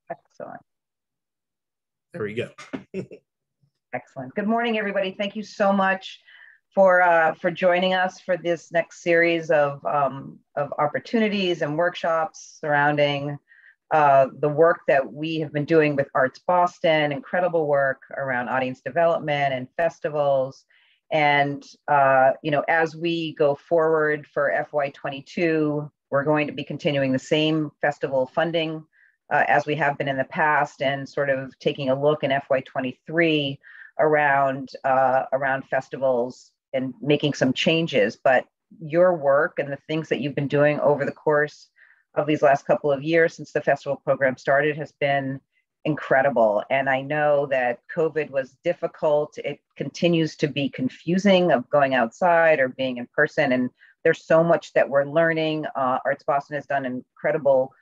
Excellent. There we go. Excellent. Good morning, everybody. Thank you so much for joining us for this next series of opportunities and workshops surrounding the work that we have been doing with ArtsBoston, incredible work around audience development and festivals. And, as we go forward for FY22, we're going to be continuing the same festival funding as we have been in the past, and sort of taking a look in FY23 around festivals and making some changes. But your work and the things that you've been doing over the course of these last couple of years since the festival program started has been incredible. And I know that COVID was difficult. It continues to be confusing of going outside or being in person. And there's so much that we're learning. ArtsBoston has done incredible,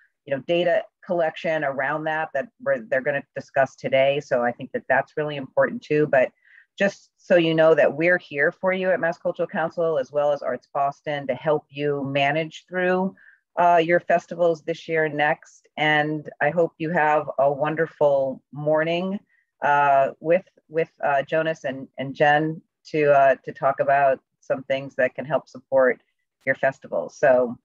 data collection around that they're going to discuss today. So I think that that's really important too. But just so you know that we're here for you at Mass Cultural Council, as well as ArtsBoston, to help you manage through your festivals this year and next. And I hope you have a wonderful morning with Jonas and Jen to talk about some things that can help support your festivals. So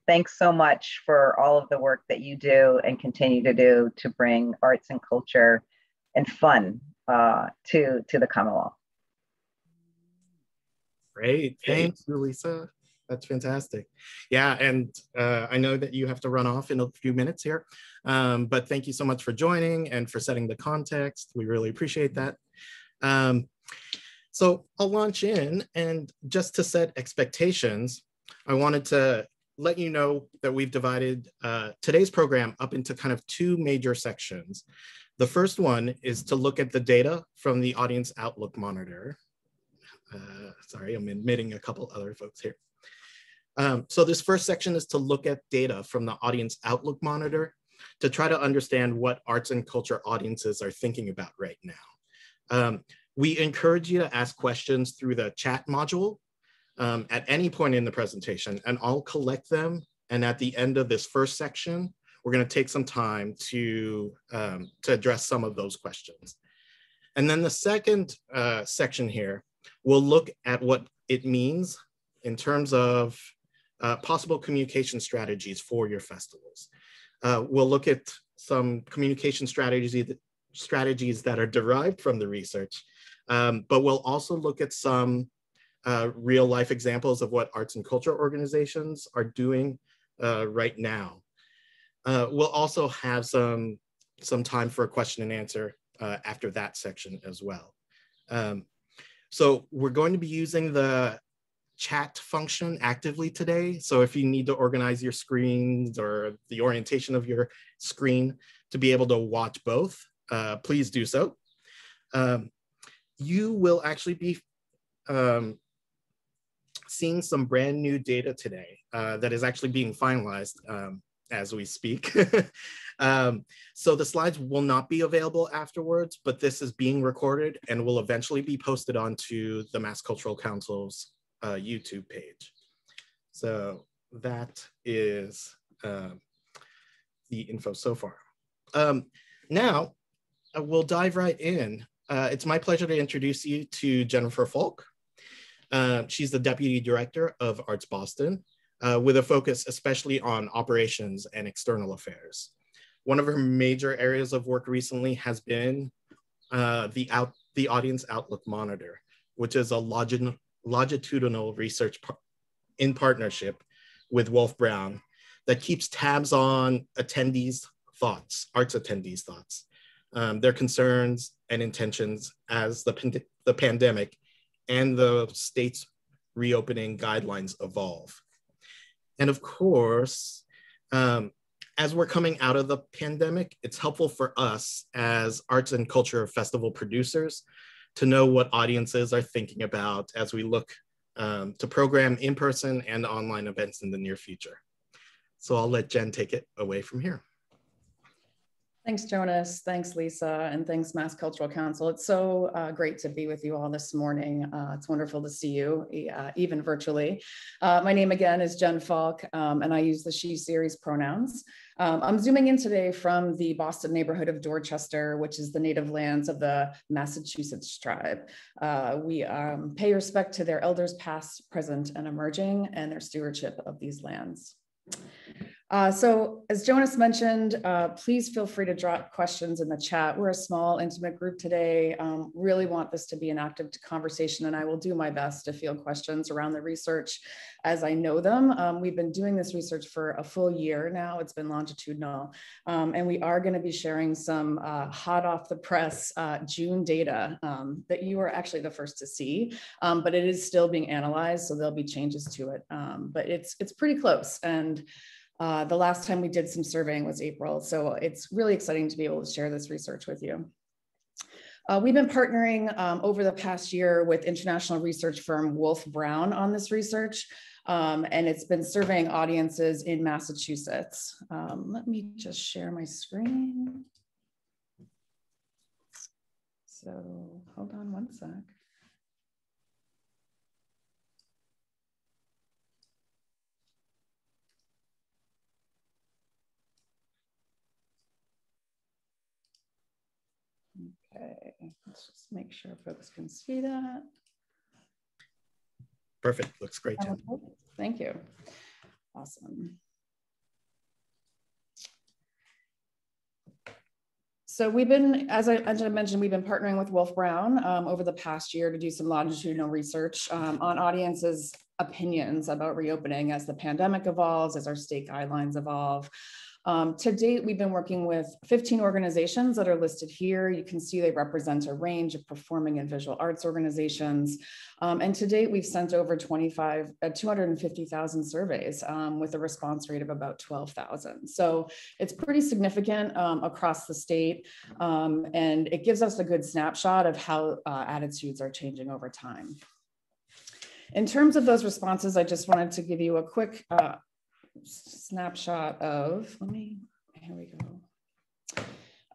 thanks so much for all of the work that you do and continue to do to bring arts and culture and fun to the Commonwealth. Great, thanks, Lisa. That's fantastic. Yeah, and I know that you have to run off in a few minutes here, but thank you so much for joining and for setting the context. We really appreciate that. So I'll launch in, and just to set expectations, I wanted to let you know that we've divided today's program up into kind of two major sections. The first one is to look at the data from the Audience Outlook Monitor. Sorry, I'm admitting a couple other folks here. So this first section is to look at data from the Audience Outlook Monitor to try to understand what arts and culture audiences are thinking about right now. We encourage you to ask questions through the chat module at any point in the presentation, and I'll collect them. And at the end of this first section, we're going to take some time to address some of those questions. And then the second section here, we'll look at what it means in terms of possible communication strategies for your festivals. We'll look at some communication strategies that are derived from the research, but we'll also look at some real life examples of what arts and culture organizations are doing right now. We'll also have some time for a question and answer after that section as well. So we're going to be using the chat function actively today. So if you need to organize your screens or the orientation of your screen to be able to watch both, please do so. You will actually be seeing some brand new data today that is actually being finalized as we speak. So the slides will not be available afterwards, but this is being recorded and will eventually be posted onto the Mass Cultural Council's YouTube page. So that is the info so far. Now, we'll dive right in. It's my pleasure to introduce you to Jennifer Falk. She's the Deputy Director of ArtsBoston, with a focus especially on operations and external affairs. One of her major areas of work recently has been the Audience Outlook Monitor, which is a longitudinal research in partnership with Wolf Brown that keeps tabs on attendees' thoughts, arts attendees' thoughts, their concerns and intentions as the pandemic and the state's reopening guidelines evolve. And of course, as we're coming out of the pandemic, it's helpful for us as arts and culture festival producers to know what audiences are thinking about as we look to program in-person and online events in the near future. So I'll let Jen take it away from here. Thanks, Jonas. Thanks, Lisa, and thanks, Mass Cultural Council. It's so great to be with you all this morning. It's wonderful to see you, even virtually. My name again is Jen Falk, and I use the she series pronouns. I'm zooming in today from the Boston neighborhood of Dorchester, which is the native lands of the Massachusetts tribe. We pay respect to their elders past, present, and emerging, and their stewardship of these lands. So as Jonas mentioned, please feel free to drop questions in the chat. We're a small, intimate group today. Really want this to be an active conversation, and I will do my best to field questions around the research as I know them. We've been doing this research for a full year now. It's been longitudinal, and we are going to be sharing some hot off the press June data that you are actually the first to see, but it is still being analyzed, so there'll be changes to it. But it's pretty close, and the last time we did some surveying was April, so it's really exciting to be able to share this research with you. We've been partnering over the past year with international research firm Wolf Brown on this research, and it's been surveying audiences in Massachusetts. Let me just share my screen. So hold on one sec. Okay, let's just make sure folks can see that. Perfect, looks great, Jen. Thank you. Awesome. So we've been, as I mentioned, we've been partnering with Wolf Brown over the past year to do some longitudinal research on audiences' opinions about reopening as the pandemic evolves, as our state guidelines evolve. To date, we've been working with 15 organizations that are listed here. You can see they represent a range of performing and visual arts organizations. And to date, we've sent over 250,000 surveys with a response rate of about 12,000. So it's pretty significant across the state. And it gives us a good snapshot of how attitudes are changing over time. In terms of those responses, I just wanted to give you a quick snapshot of, here we go,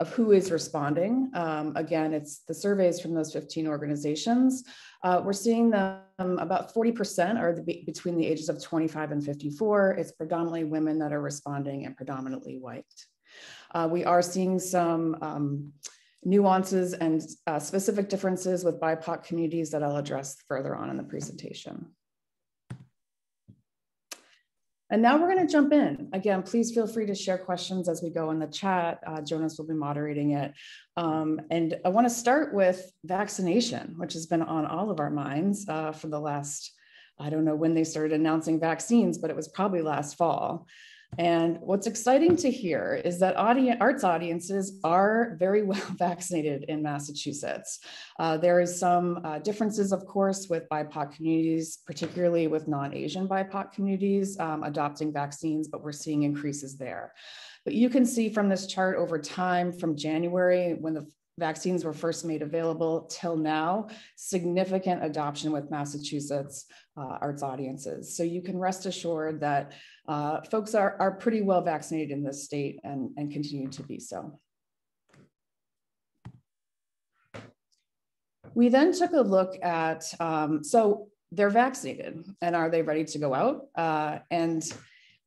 of who is responding. Again, it's the surveys from those 15 organizations. We're seeing them about 40% are between the ages of 25 and 54. It's predominantly women that are responding and predominantly white. We are seeing some nuances and specific differences with BIPOC communities that I'll address further on in the presentation. And now we're going to jump in. Again, please feel free to share questions as we go in the chat. Jonas will be moderating it. And I want to start with vaccination, which has been on all of our minds for the last, I don't know when they started announcing vaccines, but it was probably last fall. And what's exciting to hear is that arts audiences are very well vaccinated in Massachusetts. There is some differences, of course, with BIPOC communities, particularly with non-Asian BIPOC communities adopting vaccines, but we're seeing increases there. But you can see from this chart over time, from January, when the vaccines were first made available till now, significant adoption with Massachusetts arts audiences. So you can rest assured that folks are pretty well vaccinated in this state and continue to be so. We then took a look at, so they're vaccinated and are they ready to go out? And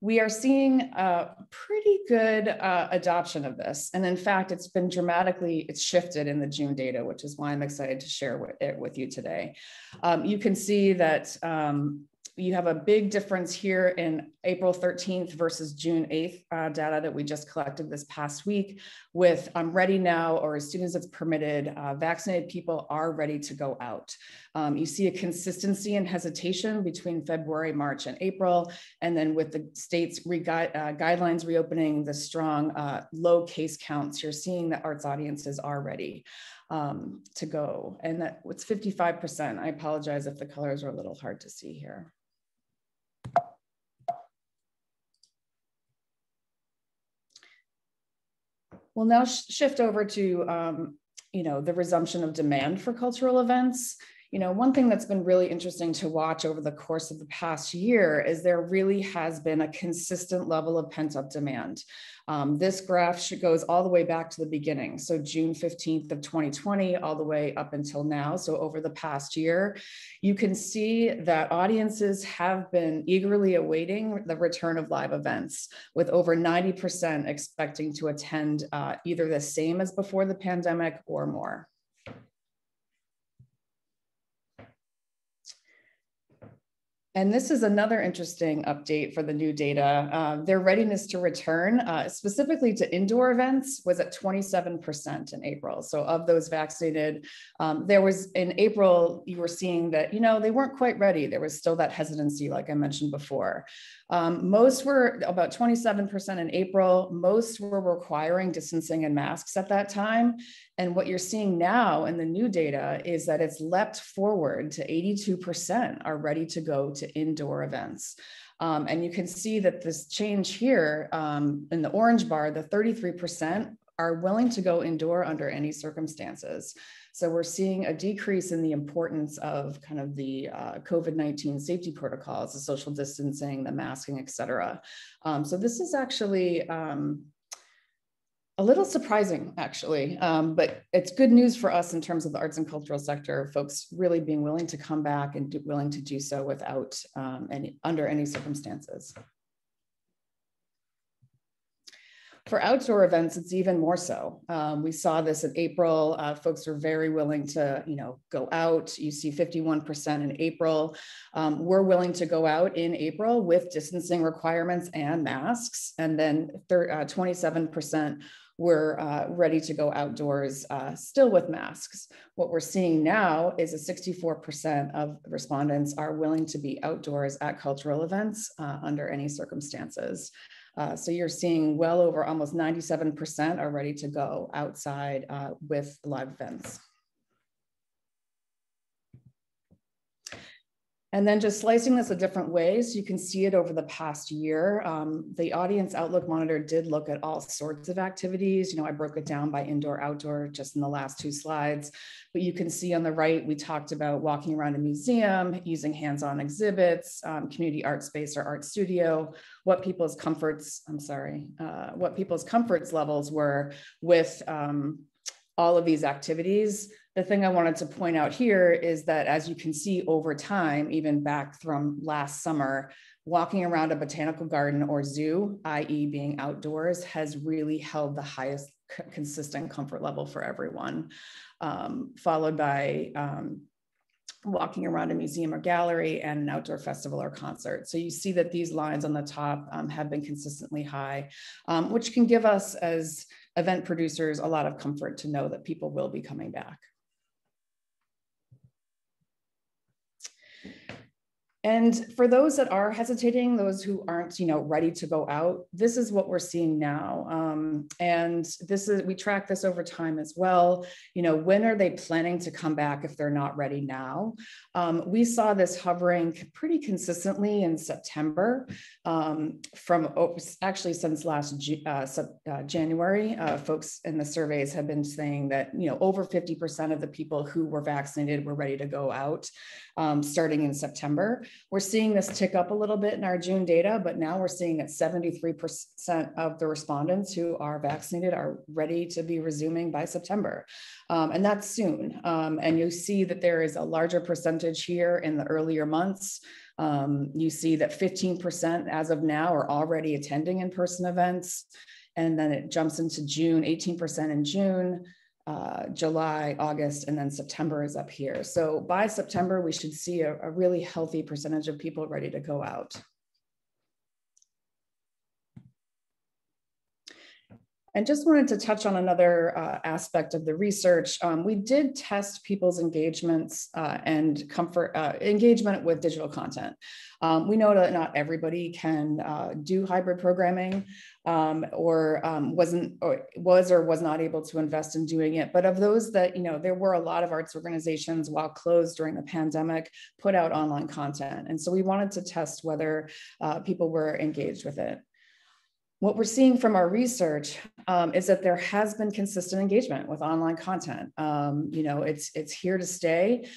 we are seeing a pretty good adoption of this. And in fact, it's been it's shifted in the June data, which is why I'm excited to share it with you today. You can see that you have a big difference here in April 13th versus June 8th data that we just collected this past week with I'm ready now, or as soon as it's permitted, vaccinated people are ready to go out. You see a consistency and hesitation between February, March, and April. And then with the state's guidelines reopening, the strong low case counts, you're seeing that arts audiences are ready to go. And that it's 55%. I apologize if the colors are a little hard to see here. We'll now shift over to the resumption of demand for cultural events. You know, one thing that's been really interesting to watch over the course of the past year is there really has been a consistent level of pent-up demand. This graph goes all the way back to the beginning. So June 15th of 2020, all the way up until now. So over the past year, you can see that audiences have been eagerly awaiting the return of live events, with over 90% expecting to attend either the same as before the pandemic or more. And this is another interesting update for the new data. Their readiness to return, specifically to indoor events, was at 27% in April. So of those vaccinated, there was in April, you were seeing that, you know, they weren't quite ready. There was still that hesitancy, like I mentioned before. Most were about 27% in April. Most were requiring distancing and masks at that time. And what you're seeing now in the new data is that it's leapt forward to 82% are ready to go to indoor events. And you can see that this change here in the orange bar, the 33% are willing to go indoor under any circumstances. So we're seeing a decrease in the importance of kind of the COVID-19 safety protocols, the social distancing, the masking, et cetera. So this is actually a little surprising, actually, but it's good news for us in terms of the arts and cultural sector, folks really being willing to come back and willing to do so without under any circumstances. For outdoor events, it's even more so. We saw this in April. Folks are very willing to, you know, go out. You see 51% in April. We're willing to go out in April with distancing requirements and masks. And then 27% were ready to go outdoors, still with masks. What we're seeing now is a 64% of respondents are willing to be outdoors at cultural events under any circumstances. So you're seeing well over almost 97% are ready to go outside with live events. And then just slicing this a different way, so you can see it over the past year. The Audience Outlook Monitor did look at all sorts of activities. You know, I broke it down by indoor, outdoor, just in the last two slides. But you can see on the right, we talked about walking around a museum, using hands-on exhibits, community art space or art studio, what people's comforts levels were with all of these activities. The thing I wanted to point out here is that, as you can see over time, even back from last summer, walking around a botanical garden or zoo, i.e. being outdoors, has really held the highest consistent comfort level for everyone, followed by walking around a museum or gallery and an outdoor festival or concert. So you see that these lines on the top have been consistently high, which can give us as event producers a lot of comfort to know that people will be coming back. And for those that are hesitating, those who aren't, you know, ready to go out, this is what we're seeing now. And this is, we track this over time as well. You know, when are they planning to come back if they're not ready now? We saw this hovering pretty consistently in September actually since last January. Folks in the surveys have been saying that, you know, over 50% of the people who were vaccinated were ready to go out starting in September. We're seeing this tick up a little bit in our June data, but now we're seeing that 73% of the respondents who are vaccinated are ready to be resuming by September. And that's soon. And you see that there is a larger percentage here in the earlier months. You see that 15% as of now are already attending in-person events. And then it jumps into June, 18% in June, July, August, and then September is up here. So by September, we should see a really healthy percentage of people ready to go out. And just wanted to touch on another aspect of the research. We did test people's engagements and engagement with digital content. We know that not everybody can do hybrid programming or was not able to invest in doing it. But of those that, you know, there were a lot of arts organizations, while closed during the pandemic, put out online content. And so we wanted to test whether people were engaged with it. What we're seeing from our research is that there has been consistent engagement with online content. It's here to stay.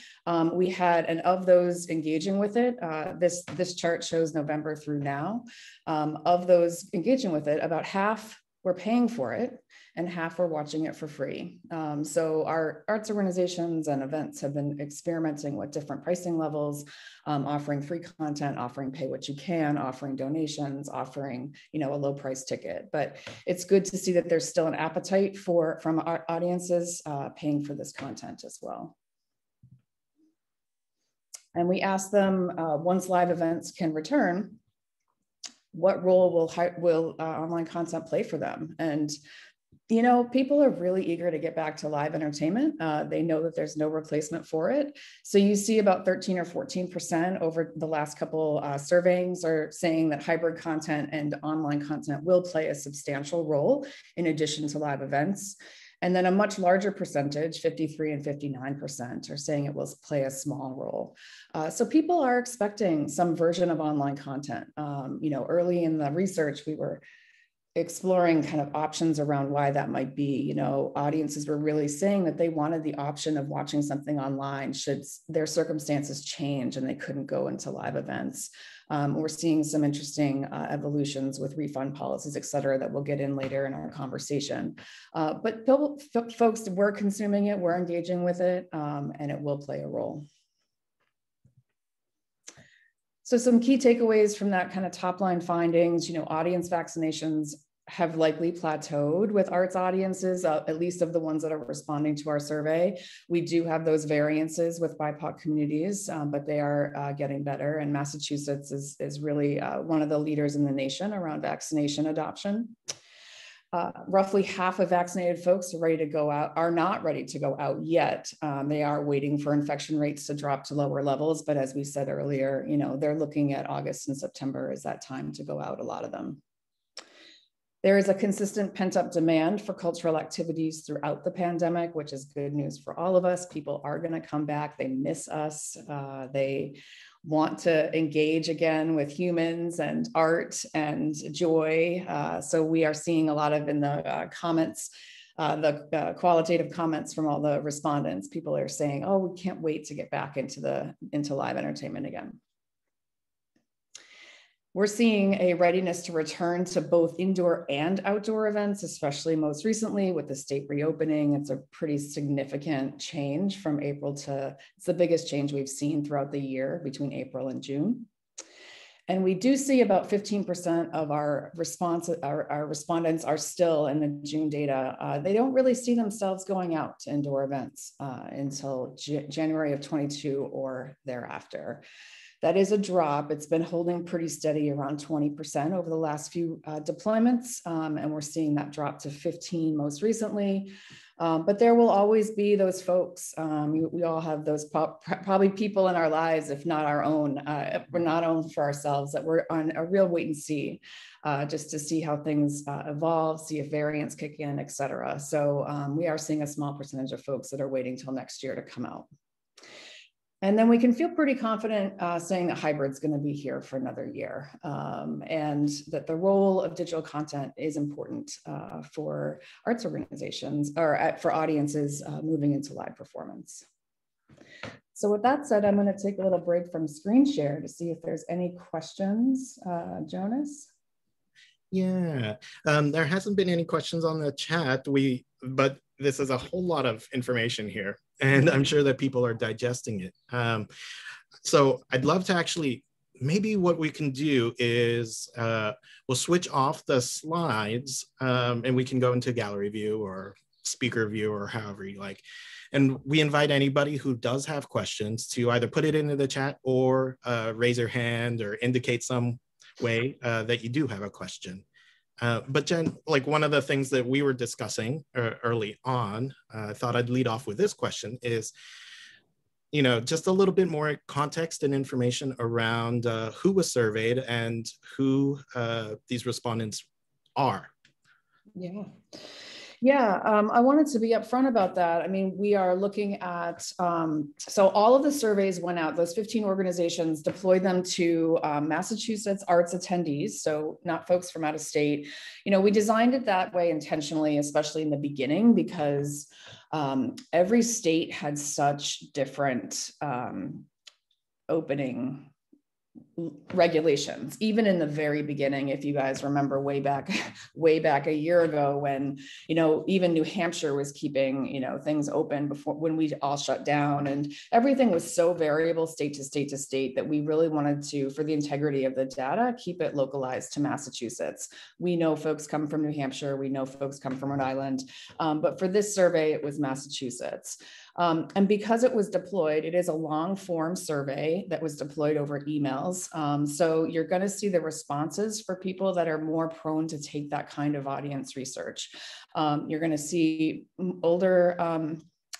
We had, and of those engaging with it, this chart shows November through now. Of those engaging with it, about half were paying for it and half were watching it for free. So our arts organizations and events have been experimenting with different pricing levels, offering free content, offering pay what you can, offering donations, offering a low price ticket. But it's good to see that there's still an appetite from our audiences paying for this content as well. And we asked them, once live events can return, what role will online content play for them? And people are really eager to get back to live entertainment. They know that there's no replacement for it. So you see about 13 or 14% over the last couple surveys are saying that hybrid content and online content will play a substantial role in addition to live events. And then a much larger percentage, 53 and 59%, are saying it will play a small role. So people are expecting some version of online content. Early in the research, we were exploring kind of options around why that might be. Audiences were really saying that they wanted the option of watching something online should their circumstances change and they couldn't go into live events. We're seeing some interesting evolutions with refund policies, et cetera, that we'll get in later in our conversation. But folks were consuming it, we're engaging with it, and it will play a role. So some key takeaways from that kind of top line findings, audience vaccinations have likely plateaued with arts audiences, at least of the ones that are responding to our survey. We do have those variances with BIPOC communities, but they are getting better. And Massachusetts is really one of the leaders in the nation around vaccination adoption. Roughly half of vaccinated folks are not ready to go out yet. They are waiting for infection rates to drop to lower levels. But as we said earlier, they're looking at August and September as that time to go out, a lot of them. There is a consistent pent-up demand for cultural activities throughout the pandemic, which is good news for all of us. People are going to come back. They miss us. They want to engage again with humans and art and joy. So we are seeing a lot of in the comments, the qualitative comments from all the respondents. People are saying, oh, we can't wait to get back into live entertainment again. We're seeing a readiness to return to both indoor and outdoor events, especially most recently with the state reopening. It's a pretty significant change from April it's the biggest change we've seen throughout the year between April and June. And we do see about 15% of our respondents are still in the June data. They don't really see themselves going out to indoor events until January of 22 or thereafter. That is a drop. It's been holding pretty steady around 20% over the last few deployments. And we're seeing that drop to 15 most recently. But there will always be those folks. We all have those probably people in our lives, if not our own. We're not owned for ourselves, that we're on a real wait and see, just to see how things evolve, see if variants kick in, et cetera. So we are seeing a small percentage of folks that are waiting till next year to come out. And then we can feel pretty confident saying that hybrid's going to be here for another year, and that the role of digital content is important for arts organizations or for audiences moving into live performance. So with that said, I'm going to take a little break from screen share to see if there's any questions. Jonas? Yeah, there hasn't been any questions on the chat, but this is a whole lot of information here, and I'm sure that people are digesting it. So I'd love to actually, maybe what we can do is we'll switch off the slides and we can go into gallery view or speaker view or however you like. And we invite anybody who does have questions to either put it into the chat or raise your hand or indicate some way that you do have a question. But Jen, like one of the things that we were discussing early on, I thought I'd lead off with this question is, just a little bit more context and information around who was surveyed and who these respondents are. Yeah. Yeah, I wanted to be upfront about that. I mean, we are looking at, so all of the surveys went out, those 15 organizations deployed them to Massachusetts arts attendees, so not folks from out of state. You know, we designed it that way intentionally, especially in the beginning, because every state had such different opening regulations, even in the very beginning. If you guys remember way back a year ago, when, you know, even New Hampshire was keeping, you know, things open before, when we all shut down, and everything was so variable state to state to state, that we really wanted to, for the integrity of the data, keep it localized to Massachusetts. We know folks come from New Hampshire, we know folks come from Rhode Island, but for this survey, it was Massachusetts. And because it was deployed, it is a long form survey that was deployed over emails. So you're going to see the responses for people that are more prone to take that kind of audience research. You're going to see older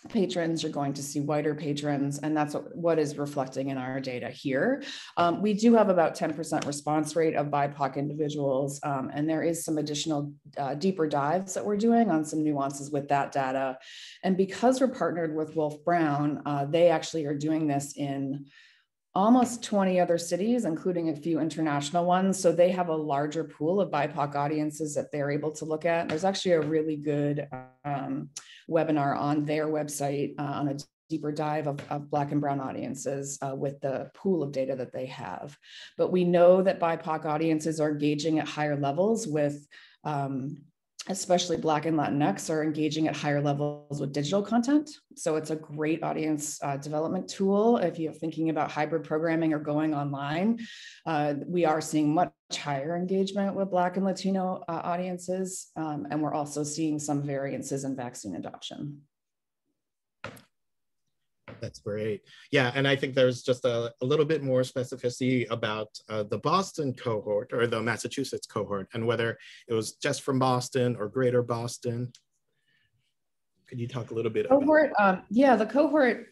patrons, you're going to see whiter patrons, and that's what is reflecting in our data here. We do have about 10% response rate of BIPOC individuals, and there is some additional deeper dives that we're doing on some nuances with that data. And because we're partnered with Wolf Brown, they actually are doing this in almost 20 other cities, including a few international ones. So they have a larger pool of BIPOC audiences that they're able to look at. There's actually a really good webinar on their website on a deeper dive of Black and Brown audiences with the pool of data that they have. But we know that BIPOC audiences are engaging at higher levels with especially Black and Latinx are engaging at higher levels with digital content. So it's a great audience development tool. If you're thinking about hybrid programming or going online, we are seeing much higher engagement with Black and Latino audiences. And we're also seeing some variances in vaccine adoption. That's great. Yeah, and I think there's just a little bit more specificity about the Boston cohort or the Massachusetts cohort, and whether it was just from Boston or greater Boston. Could you talk a little bit cohort, about yeah, the cohort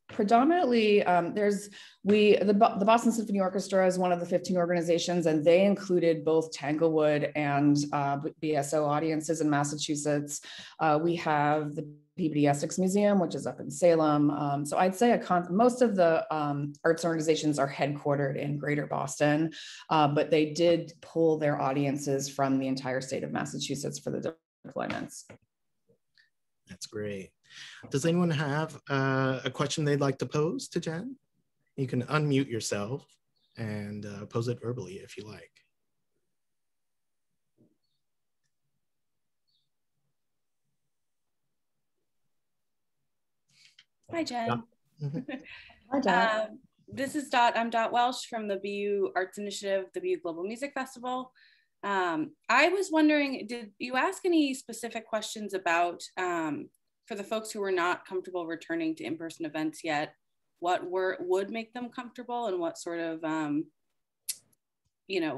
predominantly, the Boston Symphony Orchestra is one of the 15 organizations, and they included both Tanglewood and BSO audiences in Massachusetts. We have the Peabody Essex Museum, which is up in Salem. So I'd say most of the arts organizations are headquartered in Greater Boston, but they did pull their audiences from the entire state of Massachusetts for the deployments. That's great. Does anyone have a question they'd like to pose to Jen? You can unmute yourself and pose it verbally if you like. Hi, Jen. Hi, Dot. This is Dot. I'm Dot Welsh from the BU Arts Initiative, the BU Global Music Festival. I was wondering, did you ask any specific questions about, for the folks who were not comfortable returning to in-person events yet, what would make them comfortable, and what sort of,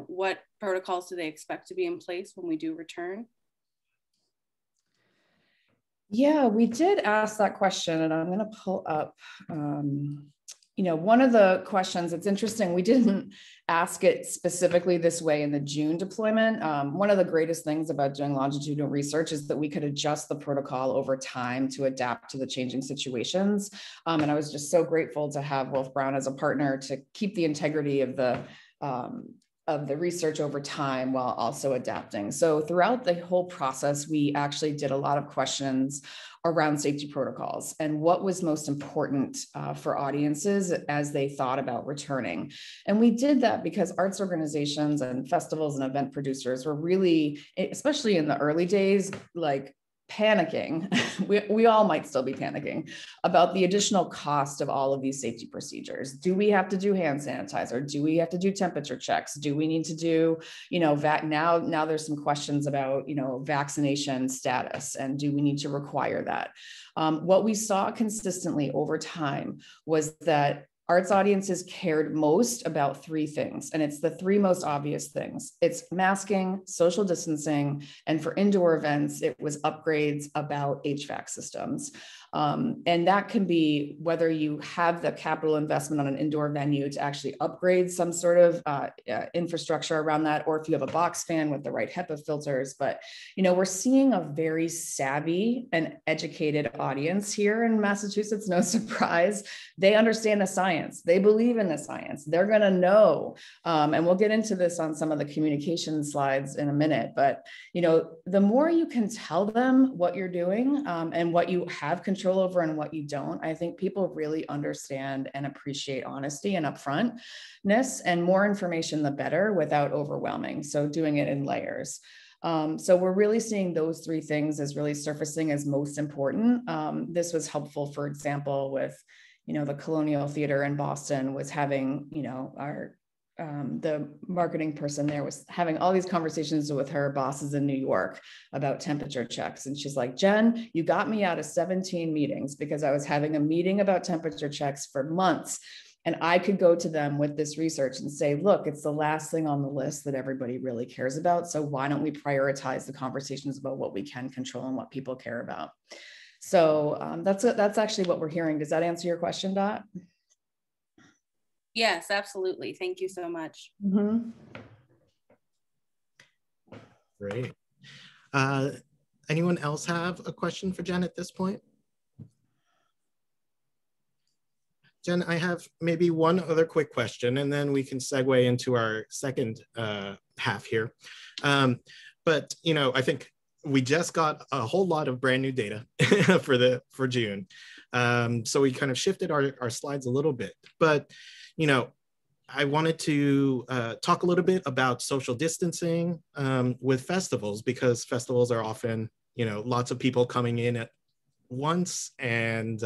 what protocols do they expect to be in place when we do return? Yeah, we did ask that question, and I'm going to pull up, one of the questions, it's interesting, we didn't ask it specifically this way in the June deployment. One of the greatest things about doing longitudinal research is that we could adjust the protocol over time to adapt to the changing situations. And I was just so grateful to have Wolf Brown as a partner to keep the integrity of the research over time while also adapting. So throughout the whole process, we actually did a lot of questions around safety protocols and what was most important for audiences as they thought about returning. And we did that because arts organizations and festivals and event producers were really, especially in the early days, like panicking. we all might still be panicking about the additional cost of all of these safety procedures. Do we have to do hand sanitizer? Do we have to do temperature checks? Do we need to do, now there's some questions about, vaccination status, and do we need to require that? What we saw consistently over time was that arts audiences cared most about three things, and it's the three most obvious things. It's masking, social distancing, and for indoor events, it was upgrades about HVAC systems. And that can be whether you have the capital investment on an indoor venue to actually upgrade some sort of infrastructure around that, or if you have a box fan with the right HEPA filters. But, we're seeing a very savvy and educated audience here in Massachusetts, no surprise. They understand the science. They believe in the science. They're going to know. And we'll get into this on some of the communication slides in a minute. But, the more you can tell them what you're doing and what you have control over and what you don't, I think people really understand and appreciate honesty and upfrontness, and more information, the better, without overwhelming. So doing it in layers. So we're really seeing those three things as really surfacing as most important. This was helpful, for example, with, the Colonial Theater in Boston was having, the marketing person there was having all these conversations with her bosses in New York about temperature checks. And she's like, Jen, you got me out of 17 meetings because I was having a meeting about temperature checks for months. And I could go to them with this research and say, look, it's the last thing on the list that everybody really cares about. So why don't we prioritize the conversations about what we can control and what people care about? So that's actually what we're hearing. Does that answer your question, Dot? Yes, absolutely. Thank you so much. Mm-hmm. Great. Anyone else have a question for Jen at this point? Jen, I have maybe one other quick question, and then we can segue into our second half here. But I think we just got a whole lot of brand new data for June. So we kind of shifted our slides a little bit, but I wanted to talk a little bit about social distancing with festivals, because festivals are often, lots of people coming in at once and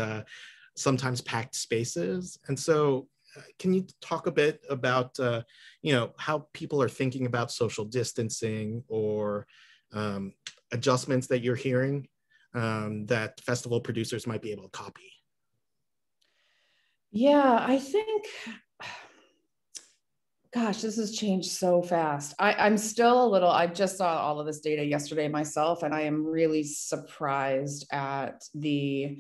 sometimes packed spaces. And so can you talk a bit about, how people are thinking about social distancing or adjustments that you're hearing that festival producers might be able to copy? Yeah, I think, gosh, this has changed so fast. I'm still a little, I just saw all of this data yesterday myself, and I am really surprised at the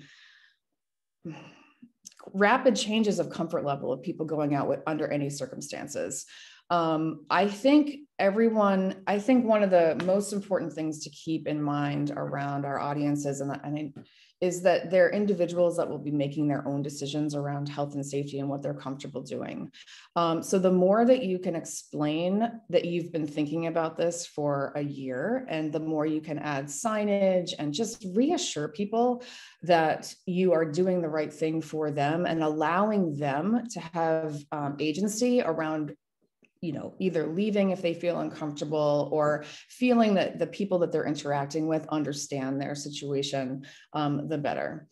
rapid changes of comfort level of people going out under any circumstances. I think one of the most important things to keep in mind around our audiences is that they're individuals that will be making their own decisions around health and safety and what they're comfortable doing. So the more that you can explain that you've been thinking about this for a year, and the more you can add signage and just reassure people that you are doing the right thing for them and allowing them to have agency around either leaving if they feel uncomfortable, or feeling that the people that they're interacting with understand their situation, the better.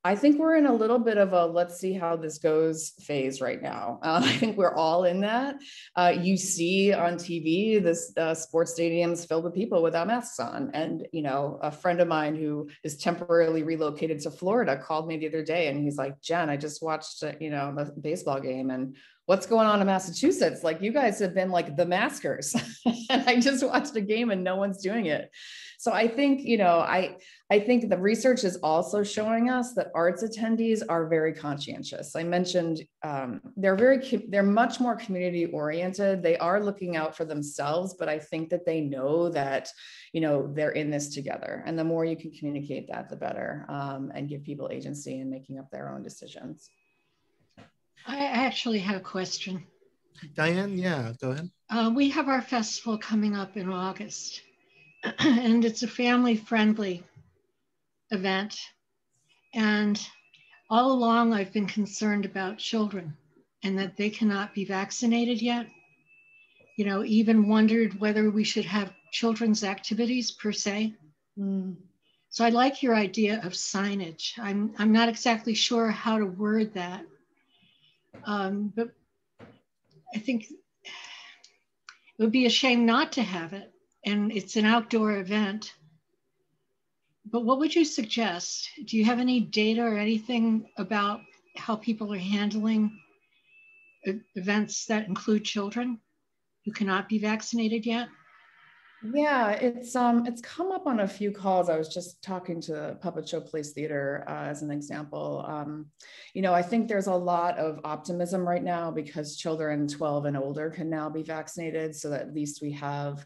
I think we're in a little bit of a let's see how this goes phase right now. I think we're all in that. You see on TV, this sports stadiums filled with people without masks on. And, a friend of mine who is temporarily relocated to Florida called me the other day, and he's like, Jen, I just watched, the baseball game, and what's going on in Massachusetts? Like, you guys have been like the maskers. And I just watched a game and no one's doing it. So I think, I think the research is also showing us that arts attendees are very conscientious. I mentioned they're much more community oriented. They are looking out for themselves, but I think that they know that, they're in this together. And the more you can communicate that, the better, and give people agency in making up their own decisions. I actually have a question. Diane, yeah, go ahead. We have our festival coming up in August, and it's a family-friendly event. And all along, I've been concerned about children and that they cannot be vaccinated yet. Even wondered whether we should have children's activities per se. So I like your idea of signage. I'm not exactly sure how to word that. But I think it would be a shame not to have it. And it's an outdoor event. But what would you suggest? Do you have any data or anything about how people are handling events that include children who cannot be vaccinated yet? Yeah, it's come up on a few calls. I was just talking to Puppet Show Place Theater as an example. You know, I think there's a lot of optimism right now because children 12 and older can now be vaccinated, so that at least we have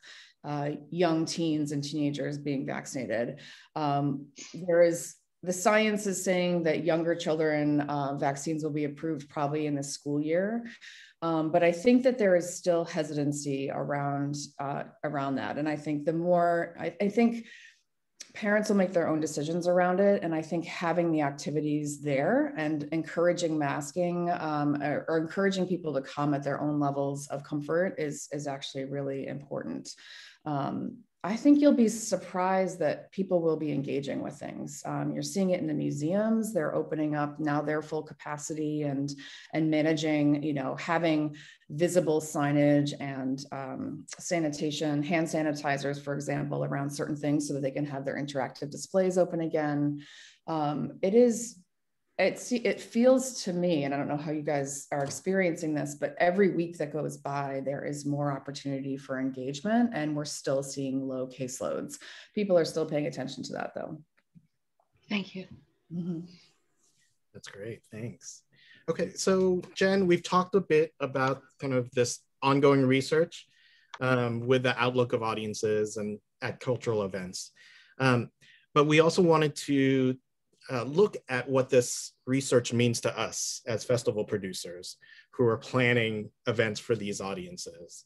young teens and teenagers being vaccinated. The science is saying that younger children vaccines will be approved probably in the school year. But I think that there is still hesitancy around that. And I think I think parents will make their own decisions around it. And I think having the activities there and encouraging masking or encouraging people to come at their own levels of comfort is actually really important. I think you'll be surprised that people will be engaging with things. You're seeing it in the museums. They're opening up now their full capacity and managing, you know, having visible signage and sanitation, hand sanitizers, for example, around certain things so that they can have their interactive displays open again. It feels to me, and I don't know how you guys are experiencing this, but every week that goes by, there is more opportunity for engagement, and we're still seeing low caseloads. People are still paying attention to that, though. Thank you. Mm-hmm. That's great, thanks. Okay, so Jen, we've talked a bit about kind of this ongoing research with the outlook of audiences and at cultural events. But we also wanted to look at what this research means to us as festival producers who are planning events for these audiences.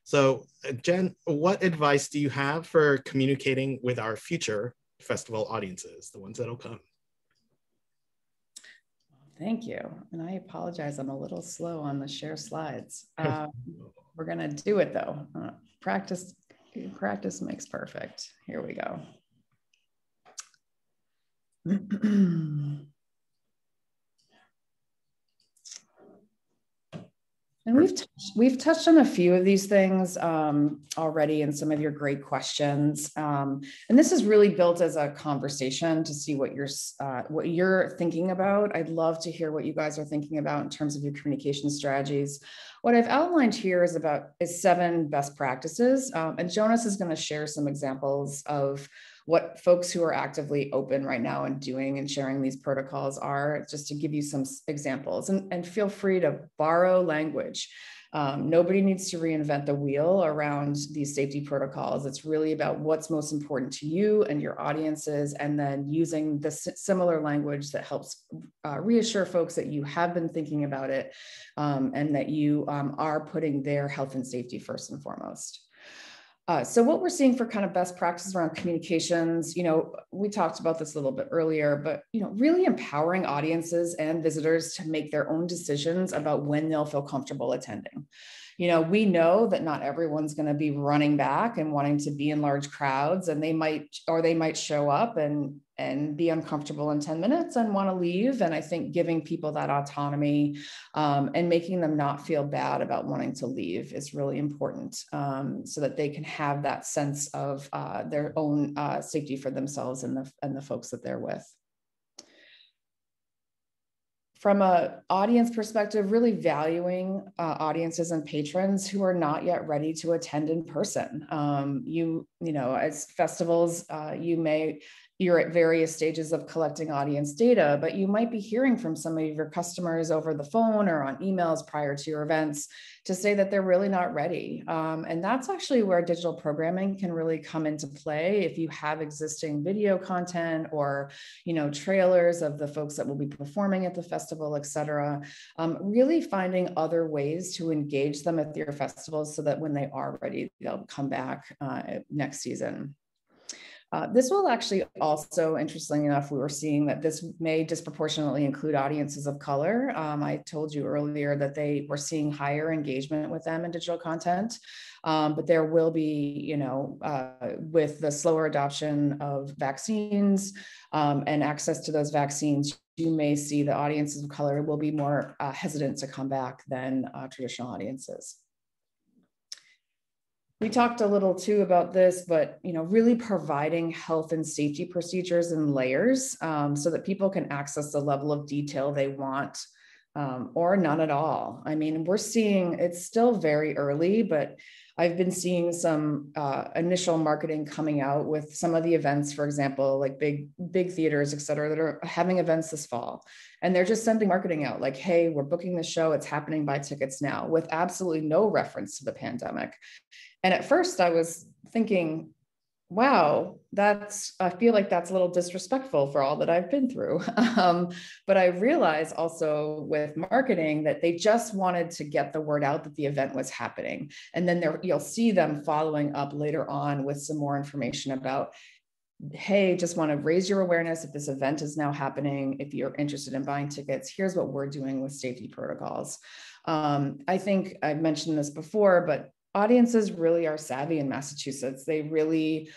So Jen, what advice do you have for communicating with our future festival audiences, the ones that'll come? Thank you. And I apologize, I'm a little slow on the share slides. We're gonna do it though. Practice makes perfect. Here we go. And we've touched on a few of these things already in some of your great questions. And this is really built as a conversation to see what you're thinking about. I'd love to hear what you guys are thinking about in terms of your communication strategies. What I've outlined here is 7 best practices. And Jonas is going to share some examples of what folks who are actively open right now and doing and sharing these protocols are, just to give you some examples. And feel free to borrow language. Nobody needs to reinvent the wheel around these safety protocols. It's really about what's most important to you and your audiences, and then using the similar language that helps reassure folks that you have been thinking about it and that you are putting their health and safety first and foremost. So what we're seeing for kind of best practices around communications, you know, we talked about this a little bit earlier, but, you know, really empowering audiences and visitors to make their own decisions about when they'll feel comfortable attending. You know, we know that not everyone's going to be running back and wanting to be in large crowds, and they might show up and be uncomfortable in 10 minutes and want to leave. And I think giving people that autonomy and making them not feel bad about wanting to leave is really important, so that they can have that sense of their own safety for themselves and the folks that they're with. From an audience perspective, really valuing audiences and patrons who are not yet ready to attend in person. You know, as festivals, you're at various stages of collecting audience data, but you might be hearing from some of your customers over the phone or on emails prior to your events to say that they're really not ready. And that's actually where digital programming can really come into play. If you have existing video content or, you know, trailers of the folks that will be performing at the festival, et cetera, really finding other ways to engage them at your festivals so that when they are ready, they'll come back next season. This will actually also, interestingly enough, we were seeing that this may disproportionately include audiences of color. I told you earlier that they were seeing higher engagement with them in digital content, but there will be, you know, with the slower adoption of vaccines and access to those vaccines, you may see the audiences of color will be more hesitant to come back than traditional audiences. We talked a little too about this, but really providing health and safety procedures in layers so that people can access the level of detail they want or none at all. I mean, we're seeing, it's still very early, but I've been seeing some initial marketing coming out with some of the events, for example, like big theaters, et cetera, that are having events this fall. And they're just sending marketing out like, hey, we're booking the show, it's happening, buy tickets now, with absolutely no reference to the pandemic. And at first I was thinking, wow, I feel like that's a little disrespectful for all that I've been through. But I realized also with marketing that they just wanted to get the word out that the event was happening. And then you'll see them following up later on with some more information about, hey, just want to raise your awareness that this event is now happening. If you're interested in buying tickets, here's what we're doing with safety protocols. I think I've mentioned this before, but audiences really are savvy in Massachusetts. They really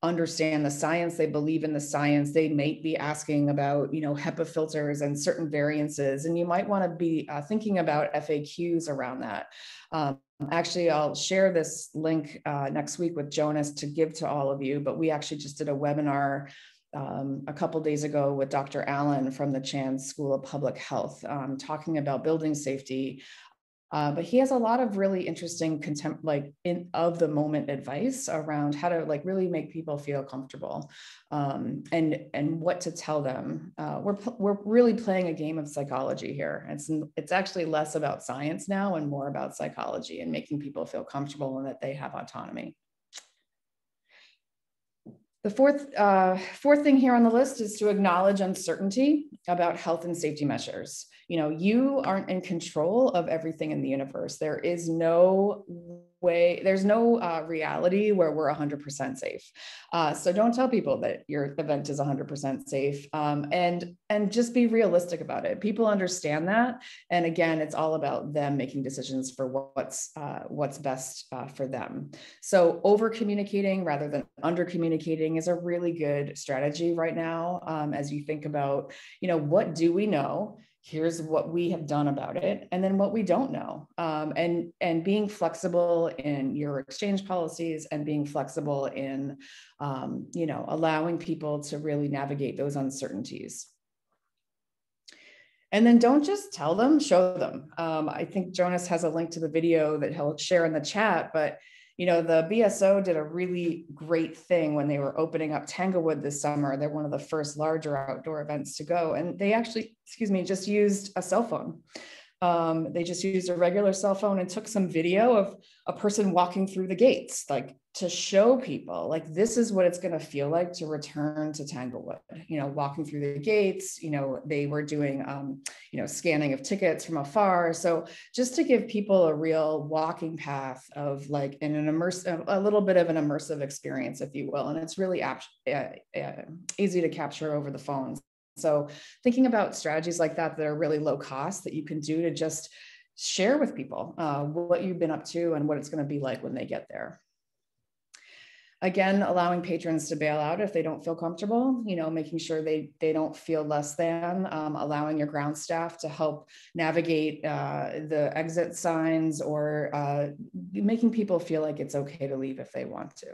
understand the science. They believe in the science. They may be asking about, HEPA filters and certain variances, and you might want to be thinking about FAQs around that. Actually, I'll share this link next week with Jonas to give to all of you, but we actually just did a webinar a couple days ago with Dr. Allen from the Chan School of Public Health, talking about building safety. But he has a lot of really interesting of the moment advice around how to really make people feel comfortable and what to tell them. We're really playing a game of psychology here. It's actually less about science now and more about psychology and making people feel comfortable and that they have autonomy. The fourth thing here on the list is to acknowledge uncertainty about health and safety measures. You aren't in control of everything in the universe. There is no way, there's no reality where we're 100% safe. So don't tell people that your event is 100% safe, and just be realistic about it. People understand that. And again, it's all about them making decisions for what's best for them. So over communicating rather than under communicating is a really good strategy right now. As you think about, what do we know? Here's what we have done about it, and then what we don't know, and being flexible in your exchange policies and being flexible in, allowing people to really navigate those uncertainties. And then don't just tell them, show them. I think Jonas has a link to the video that he'll share in the chat, but the BSO did a really great thing when they were opening up Tanglewood this summer. They're one of the first larger outdoor events to go. And they actually, just used a cell phone. They just used a regular cell phone and took some video of a person walking through the gates, to show people, this is what it's going to feel like to return to Tanglewood, walking through the gates. They were doing, scanning of tickets from afar. So just to give people a real walking path of a little bit of an immersive experience, if you will. And it's really easy to capture over the phone. So thinking about strategies like that are really low cost that you can do to just share with people what you've been up to and what it's going to be like when they get there. Again, allowing patrons to bail out if they don't feel comfortable, making sure they don't feel less than, allowing your ground staff to help navigate the exit signs, or making people feel like it's okay to leave if they want to.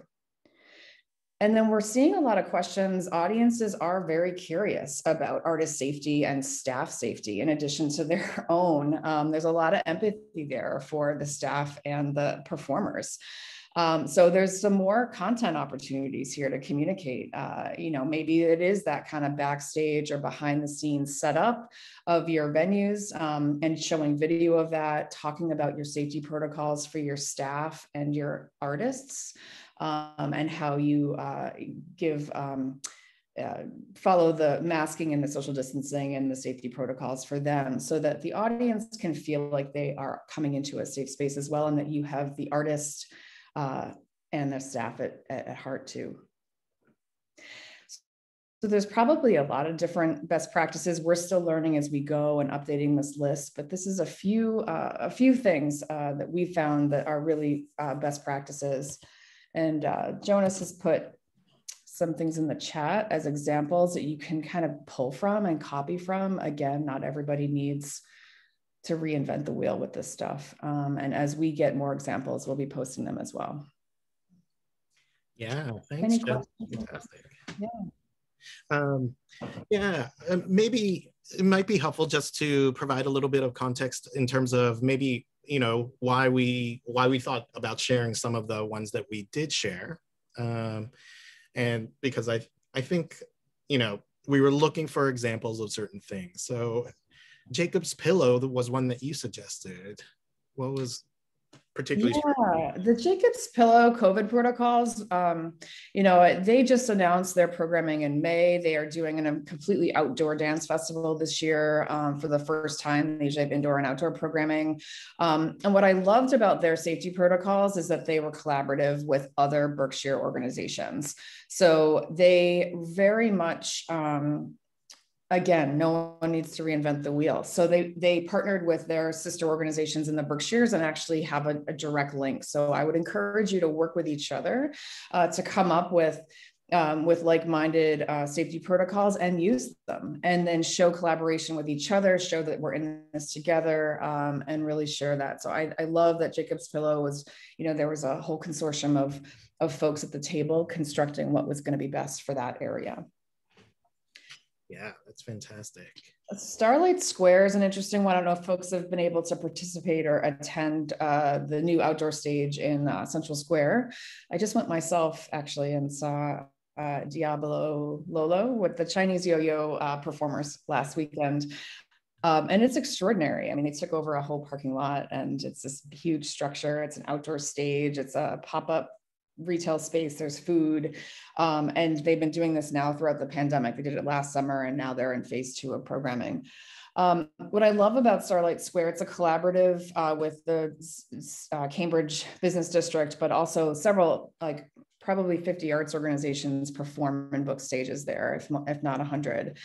And then we're seeing a lot of questions. Audiences are very curious about artist safety and staff safety in addition to their own. There's a lot of empathy there for the staff and the performers. So there's some more content opportunities here to communicate. Maybe it is that kind of backstage or behind the scenes setup of your venues, and showing video of that, talking about your safety protocols for your staff and your artists, and how you follow the masking and the social distancing and the safety protocols for them, so that the audience can feel like they are coming into a safe space as well, and that you have the artist and the staff at heart too. So there's probably a lot of different best practices. We're still learning as we go and updating this list, but this is a few things that we found that are really best practices. And Jonas has put some things in the chat as examples that you can kind of pull from and copy from. Again, not everybody needs to reinvent the wheel with this stuff. And as we get more examples, we'll be posting them as well. Yeah, thanks, Any Jen. questions? Fantastic. Yeah. Yeah, maybe it might be helpful just to provide a little bit of context in terms of maybe, you know, why we thought about sharing some of the ones that we did share. And because I think, you know, we were looking for examples of certain things. So Jacob's Pillow was one that you suggested. What was particularly? Yeah, the Jacob's Pillow COVID protocols, you know, they just announced their programming in May. They are doing a completely outdoor dance festival this year for the first time. They usually have indoor and outdoor programming. And what I loved about their safety protocols is that they were collaborative with other Berkshire organizations. So they very much, again, no one needs to reinvent the wheel. So they partnered with their sister organizations in the Berkshires and actually have a direct link. So I would encourage you to work with each other to come up with like-minded safety protocols and use them, and then show collaboration with each other, show that we're in this together, and really share that. So I love that Jacob's Pillow was, you know, there was a whole consortium of folks at the table constructing what was going to be best for that area. Yeah, that's fantastic. Starlight Square is an interesting one. I don't know if folks have been able to participate or attend the new outdoor stage in Central Square. I just went myself actually and saw Diablo Lolo with the Chinese yo-yo performers last weekend. And it's extraordinary. I mean, they took over a whole parking lot and it's this huge structure. It's an outdoor stage. It's a pop-up retail space, there's food, and they've been doing this now throughout the pandemic. They did it last summer and now they're in phase 2 of programming. What I love about Starlight Square, it's a collaborative with the Cambridge Business District, but also several, like probably 50 arts organizations perform and book stages there, if not 100.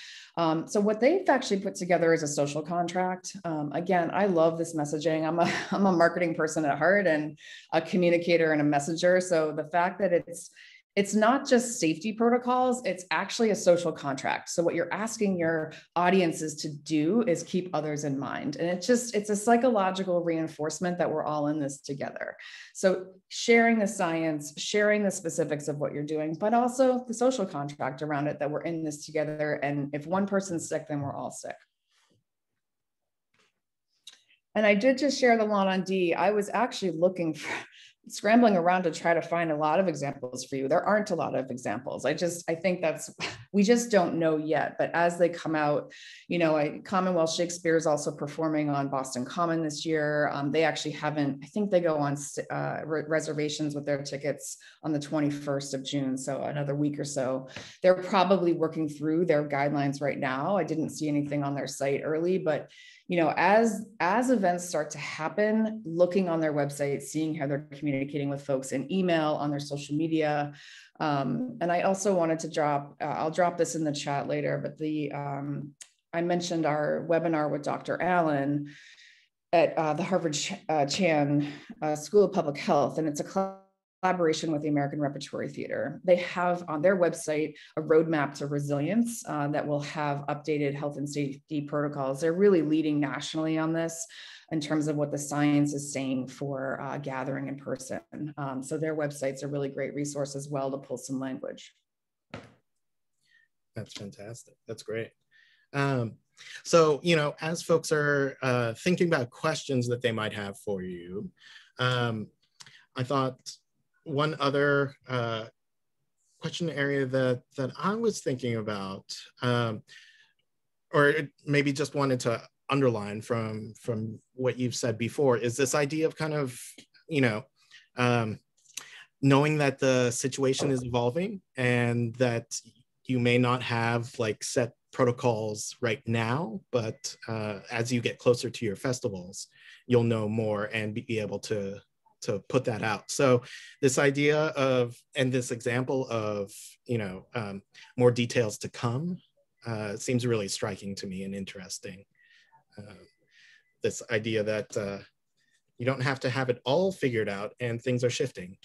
So what they've actually put together is a social contract. Again, I love this messaging. I'm a marketing person at heart and a communicator and a messenger. So the fact that it's not just safety protocols, it's actually a social contract. So what you're asking your audiences to do is keep others in mind. And it's a psychological reinforcement that we're all in this together. So sharing the science, sharing the specifics of what you're doing, but also the social contract around it, that we're in this together. And if one person's sick, then we're all sick. And I did just share the Lawn on D. I was actually scrambling around to try to find a lot of examples for you. There aren't a lot of examples. I think we just don't know yet, but as they come out, you know, Commonwealth Shakespeare is also performing on Boston Common this year. They actually haven't, I think they go on reservations with their tickets on the 21st of June. So another week or so. They're probably working through their guidelines right now. I didn't see anything on their site early, but you know, as events start to happen, looking on their website, seeing how they're communicating with folks in email, on their social media. And I also wanted to I'll drop this in the chat later, but I mentioned our webinar with Dr. Allen at the Harvard Chan School of Public Health, and it's a collaboration with the American Repertory Theater. They have on their website a roadmap to resilience that will have updated health and safety protocols. They're really leading nationally on this in terms of what the science is saying for gathering in person. So their website's a really great resource as well to pull some language. That's fantastic. That's great. So, you know, as folks are thinking about questions that they might have for you, I thought one other question area that I was thinking about, or maybe just wanted to underline from what you've said before, is this idea of kind of, you know, knowing that the situation is evolving and that you may not have like set protocols right now, but as you get closer to your festivals, you'll know more and be able to put that out. So this idea of, and this example of, you know, more details to come seems really striking to me and interesting. This idea that you don't have to have it all figured out and things are shifting,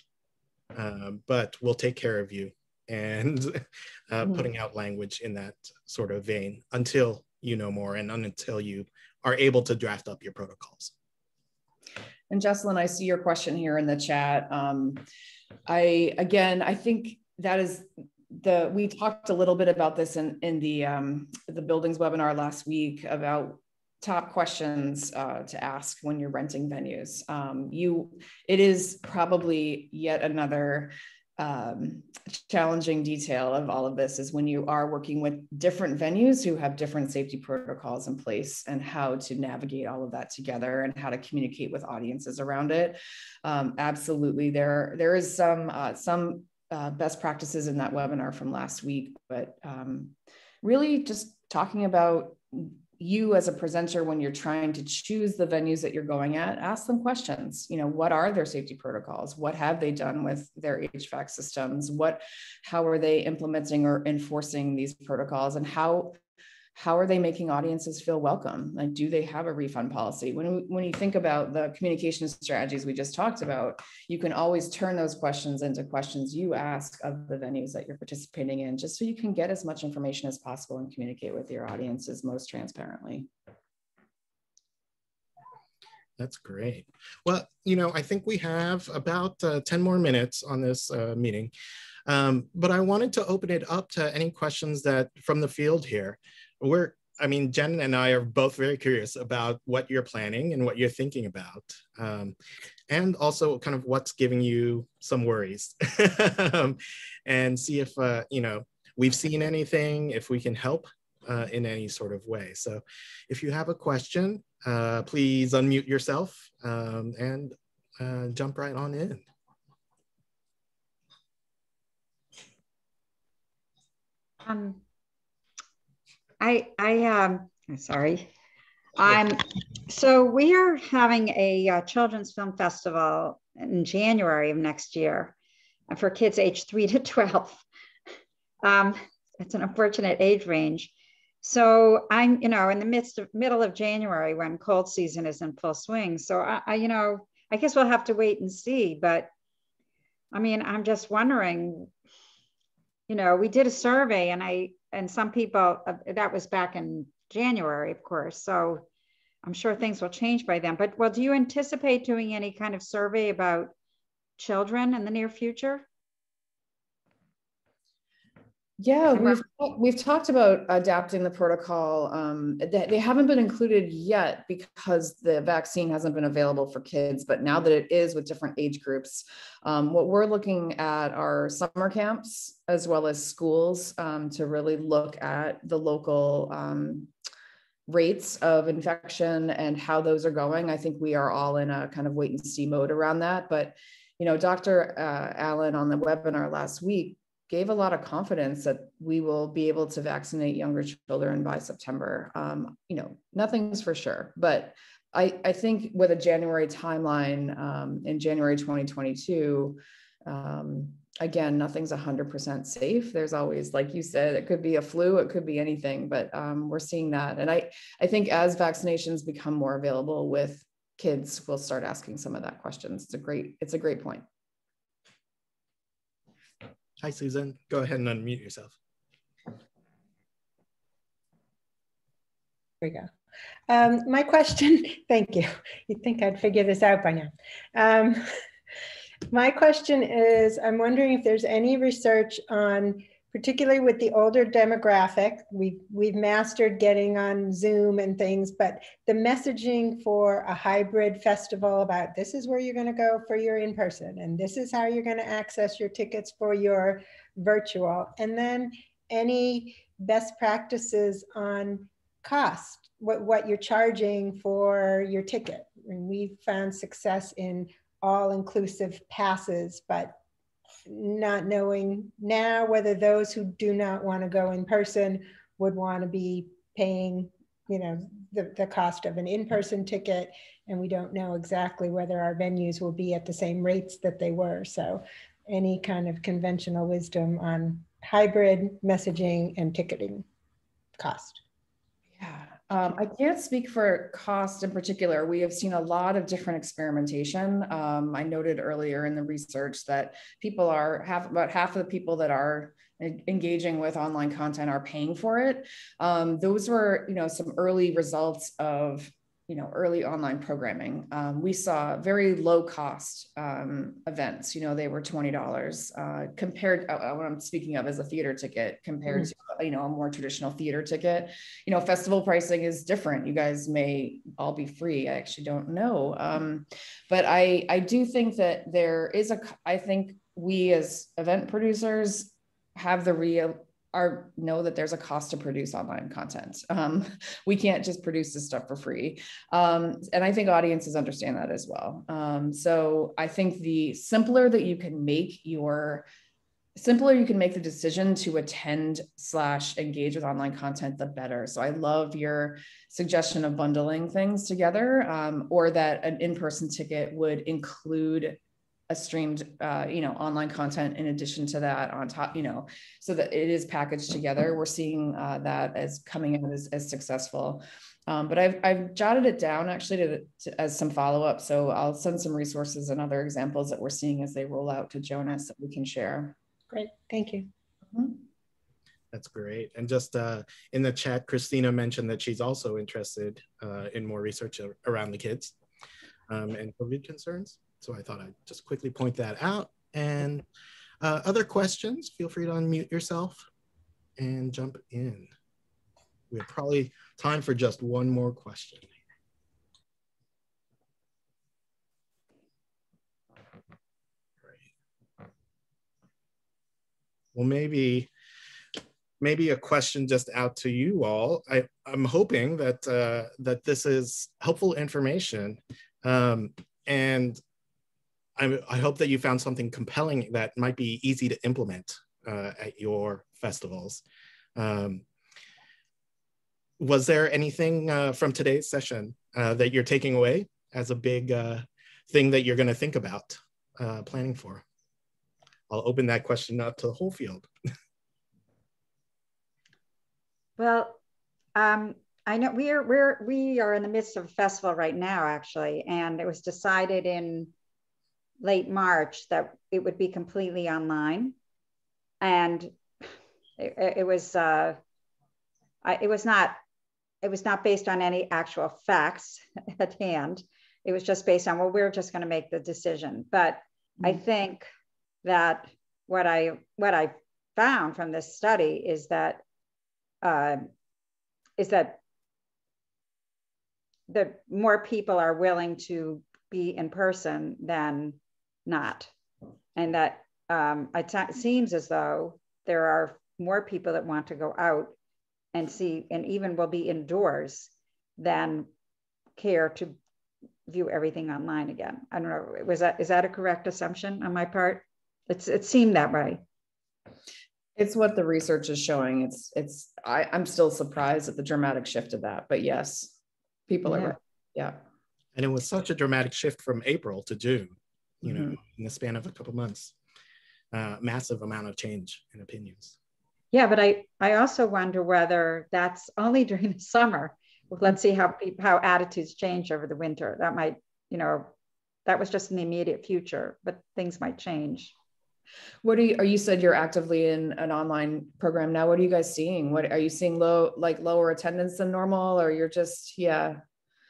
but we'll take care of you, and putting out language in that sort of vein until you know more and until you are able to draft up your protocols. And Jesselyn, I see your question here in the chat. I think that is we talked a little bit about this in the buildings webinar last week about top questions to ask when you're renting venues. It is probably yet another challenging detail of all of this is when you are working with different venues who have different safety protocols in place and how to navigate all of that together and how to communicate with audiences around it. Absolutely, there is some best practices in that webinar from last week, but really just talking about you as a presenter when you're trying to choose the venues that you're going at, ask them questions. What are their safety protocols? What have they done with their HVAC systems? How are they implementing or enforcing these protocols? And how are they making audiences feel welcome? Like, do they have a refund policy? When you think about the communication strategies we just talked about, you can always turn those questions into questions you ask of the venues that you're participating in, just so you can get as much information as possible and communicate with your audiences most transparently. That's great. Well, I think we have about 10 more minutes on this meeting, but I wanted to open it up to any questions from the field here. Jen and I are both very curious about what you're planning and what you're thinking about, and also kind of what's giving you some worries, and see if, we've seen anything, if we can help in any sort of way. So if you have a question, please unmute yourself and jump right on in. I'm sorry. So we are having a children's film festival in January of next year for kids aged 3 to 12. It's an unfortunate age range. So I'm, in the middle of January when cold season is in full swing. So I guess we'll have to wait and see. But I'm just wondering, we did a survey and some people, that was back in January, of course. So I'm sure things will change by then. But do you anticipate doing any kind of survey about children in the near future? Yeah, we've talked about adapting the protocol. They haven't been included yet because the vaccine hasn't been available for kids, but now that it is with different age groups, what we're looking at are summer camps as well as schools to really look at the local rates of infection and how those are going. I think we are all in a kind of wait and see mode around that. But, Dr. Allen on the webinar last week gave a lot of confidence that we will be able to vaccinate younger children by September. Nothing's for sure, but I think with a January timeline in January 2022, again, nothing's 100% safe. There's always, like you said, it could be a flu, it could be anything, but we're seeing that. And I think as vaccinations become more available with kids, we'll start asking some of that questions. It's a great point. Hi, Susan. Go ahead and unmute yourself. There we go. My question, thank you. You'd think I'd figure this out by now. My question is, I'm wondering if there's any research on, particularly with the older demographic, we've mastered getting on Zoom and things, but the messaging for a hybrid festival about this is where you're going to go for your in-person, and this is how you're going to access your tickets for your virtual, and then any best practices on cost, what you're charging for your ticket. And we've found success in all-inclusive passes, but not knowing now whether those who do not want to go in person would want to be paying, the cost of an in-person ticket. And we don't know exactly whether our venues will be at the same rates that they were. So any kind of conventional wisdom on hybrid messaging and ticketing cost. Yeah. I can't speak for cost in particular. We have seen a lot of different experimentation. I noted earlier in the research that about half of the people that are engaging with online content are paying for it. Those were, some early results of early online programming. We saw very low cost events. They were $20 compared. What I'm speaking of is a theater ticket compared to a more traditional theater ticket. Festival pricing is different. You guys may all be free. I actually don't know, but I do think that there is I think we as event producers have the know that there's a cost to produce online content. We can't just produce this stuff for free. And I think audiences understand that as well. So I think the simpler you can make the decision to attend/engage with online content, the better. So I love your suggestion of bundling things together, or that an in-person ticket would include a streamed, online content in addition to that on top, so that it is packaged together. We're seeing that as coming in as successful. But I've jotted it down actually as some follow-up. So I'll send some resources and other examples that we're seeing as they roll out to Jonas that we can share. Great, thank you. That's great. And just in the chat, Christina mentioned that she's also interested in more research around the kids and COVID concerns. So I thought I'd just quickly point that out. And other questions, feel free to unmute yourself and jump in. We have probably time for just one more question. Great. Well, maybe a question just out to you all. I'm hoping that that this is helpful information, and I hope that you found something compelling that might be easy to implement at your festivals. Was there anything from today's session that you're taking away as a big thing that you're going to think about planning for? I'll open that question up to the whole field. Well, I know we are in the midst of a festival right now, actually, and it was decided in late March that it would be completely online, and it was not based on any actual facts at hand. It was just based on, well, we're just going to make the decision. But I think that what I found from this study is that more people are willing to be in person than not, and that it seems as though there are more people that want to go out and see, and even will be indoors, than care to view everything online again. I don't know. Is that a correct assumption on my part? It seemed that way. It's what the research is showing. I'm still surprised at the dramatic shift of that, but yes, people are, yeah. And it was such a dramatic shift from April to June, in the span of a couple months. Massive amount of change in opinions. Yeah, but I also wonder whether that's only during the summer. Let's see how attitudes change over the winter. That might, that was just in the immediate future, but things might change. You said you're actively in an online program now. What are you guys seeing? What are you seeing? Lower attendance than normal, or you're just,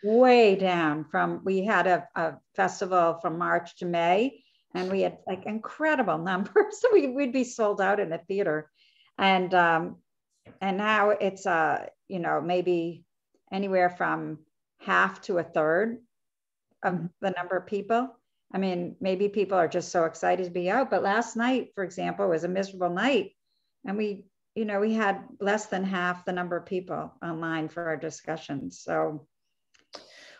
way down we had a festival from March to May, and we had like incredible numbers. So we'd be sold out in the theater. And now it's, maybe anywhere from half to a third of the number of people. I mean, maybe people are just so excited to be out. But last night, for example, was a miserable night. And we had less than half the number of people online for our discussions. So